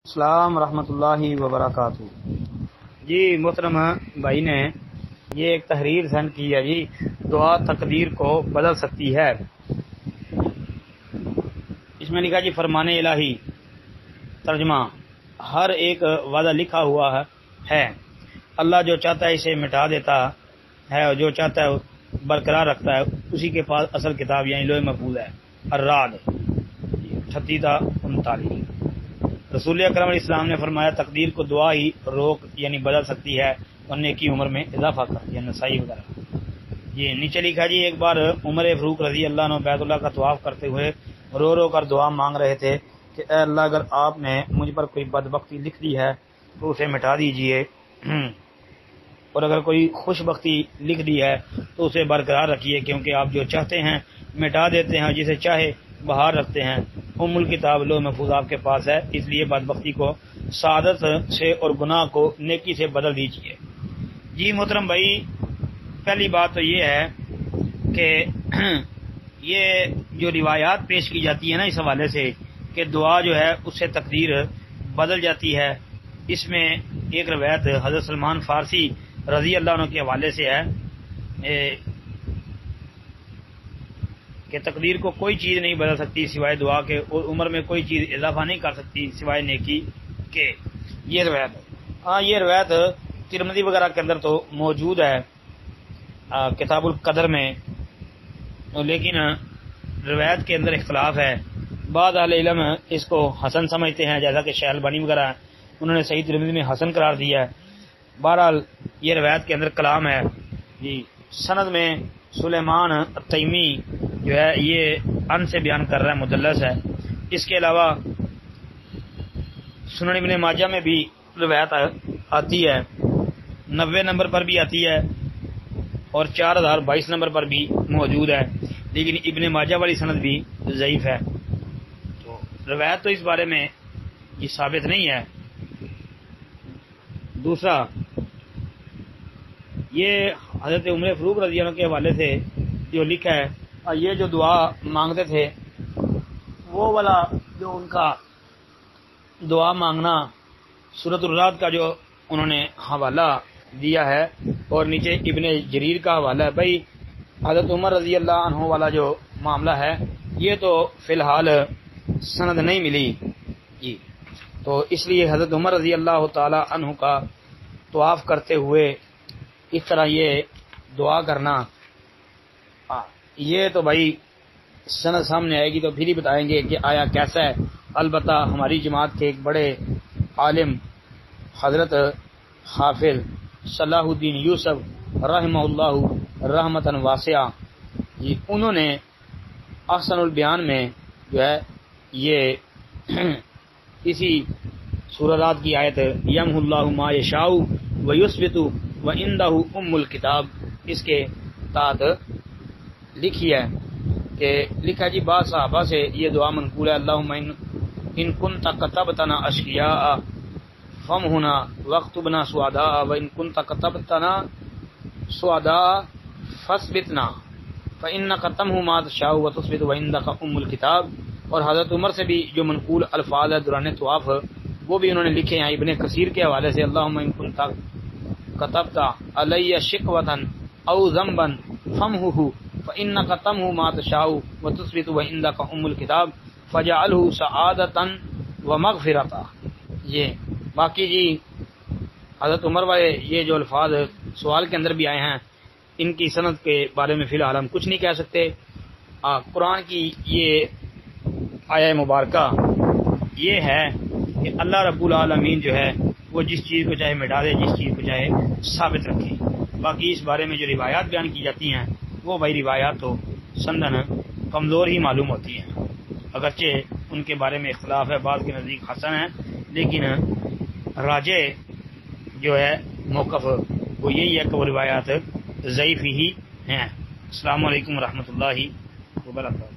السلام ورحمۃ اللہ وبرکاتہ۔ جی محترم بھائی نے یہ ایک تحریر سینڈ کی ہے جی، دعا تقدیر کو بدل سکتی ہے۔ اس میں لکھا جی فرمان الہی ترجمہ، ہر ایک وعدہ لکھا ہوا ہے، اللہ جو چاہتا ہے اسے مٹا دیتا ہے اور جو چاہتا ہے برقرار رکھتا ہے، اسی کے پاس اصل کتاب یعنی لوح محفوظ ہے۔ الرعد 38-39۔ رسول اکرم علیہ السلام نے فرمایا تقدیر کو دعا ہی روک یعنی بدل سکتی ہے اور نیکی عمر میں اضافہ کرتی ہے، نسائی وغیرہ۔ یہ نیچے لکھا جی ایک بار عمر فاروق رضی اللہ عنہ بیت اللہ کا طواف کرتے ہوئے رو رو کر دعا مانگ رہے تھے کہ اے اللہ اگر آپ نے مجھ پر کوئی بدبختی لکھ دی ہے تو اسے مٹا دیجئے، اور اگر کوئی خوش بختی لکھ دی ہے تو اسے برقرار رکھیے، کیونکہ آپ جو چاہتے ہیں مٹا دیتے ہیں، جسے چاہے بہار رکھتے ہیں۔ ام الکتاب لوح محفوظ آپ کے پاس ہے، اس لیے بدبختی کو سعادت سے اور گناہ کو نیکی سے بدل دیجیے۔ جی محترم بھائی، پہلی بات تو یہ ہے کہ یہ جو روایات پیش کی جاتی ہے نا اس حوالے سے کہ دعا جو ہے اس سے تقدیر بدل جاتی ہے، اس میں ایک روایت حضرت سلمان فارسی رضی اللہ عنہ کے حوالے سے ہے کہ تقدیر کو کوئی چیز نہیں بدل سکتی سوائے دعا کے، اور عمر میں کوئی چیز اضافہ نہیں کر سکتی سوائے نیکی کے۔ یہ روایت یہ روایت ترمذی وغیرہ کے اندر تو موجود ہے کتاب القدر میں، لیکن روایت کے اندر اختلاف ہے۔ بعض اہل علم اس کو حسن سمجھتے ہیں، جیسا کہ شیخ البانی وغیرہ انہوں نے صحیح ترمذی میں حسن قرار دیا ہے۔ بہرحال یہ روایت کے اندر کلام ہے جی۔ سند میں سلیمان التیمی جو ہے یہ ان سے بیان کر رہا ہے، مدلس ہے۔ اس کے علاوہ سنن ابن ماجہ میں بھی روایت آتی ہے، 90 نمبر پر بھی آتی ہے اور 4022 نمبر پر بھی موجود ہے، لیکن ابن ماجہ والی سند بھی ضعیف ہے، تو روایت تو اس بارے میں یہ ثابت نہیں ہے۔ دوسرا، یہ حضرت عمر فاروق رضی اللہ عنہ کے حوالے سے جو لکھا ہے، یہ جو دعا مانگتے تھے وہ والا جو ان کا دعا مانگنا سورۃ الرعد کا جو انہوں نے حوالہ دیا ہے، اور نیچے ابن جریر کا حوالہ ہے۔ بھائی حضرت عمر رضی اللہ عنہ والا جو معاملہ ہے یہ تو فی الحال سند نہیں ملی جی، تو اس لیے حضرت عمر رضی اللہ تعالی عنہ کا طواف کرتے ہوئے اس طرح یہ دعا کرنا، یہ تو بھائی سند سامنے آئے گی تو پھر ہی بتائیں گے کہ آیا کیسا ہے۔ البتہ ہماری جماعت کے ایک بڑے عالم حضرت حافظ صلاح الدین یوسف رحمہ اللہ رحمتاً واسعہ، انہوں نے احسن البیان میں جو ہے یہ اسی سورۃ الرعد کی آیت یمحو اللہ ما یشاء ویثبت وعندہ ام الکتاب، اس کے تحت لکھی ہے کہ لکھا جی بعض صحابہ سے یہ دعا منقول ہے، اللہم ان کنت کتبتنا اشقیاء فامحنا واکتبنا سعداء وان کنت کتبتنا سعداء فاثبتنا فانک تمحو ما تشاء وتثبت وعندک ام الکتاب۔ اور حضرت عمر سے بھی جو منقول الفاظ ہے دوران طواف وہ بھی انہوں نے لکھے ہیں ابن کثیر کے حوالے سے، اللہم ان کنت کتبت علی شقوۃ او ذنبا فامحہ فانک تمحو ما تشاء وتثبت وعندک ام الکتاب فجعلہ سعادۃ ومغفرۃ۔ یہ باقی جی حضرت عمر والے یہ جو الفاظ سوال کے اندر بھی آئے ہیں ان کی سند کے بارے میں فی الحال ہم کچھ نہیں کہہ سکتے۔ قرآن کی یہ آیہ مبارکہ یہ ہے کہ اللہ رب العالمین جو ہے وہ جس چیز کو چاہے مٹا دے، جس چیز کو چاہے ثابت رکھے۔ باقی اس بارے میں جو روایات بیان کی جاتی ہیں وہ بھائی روایات تو سندن کمزور ہی معلوم ہوتی ہیں، اگرچہ ان کے بارے میں اختلاف ہے، بعض کے نزدیک حسن ہے، لیکن راجح جو ہے موقف وہ یہی ہے کہ وہ روایات ضعیف ہی ہیں۔ السلام علیکم ورحمۃ اللہ وبرکاتہ۔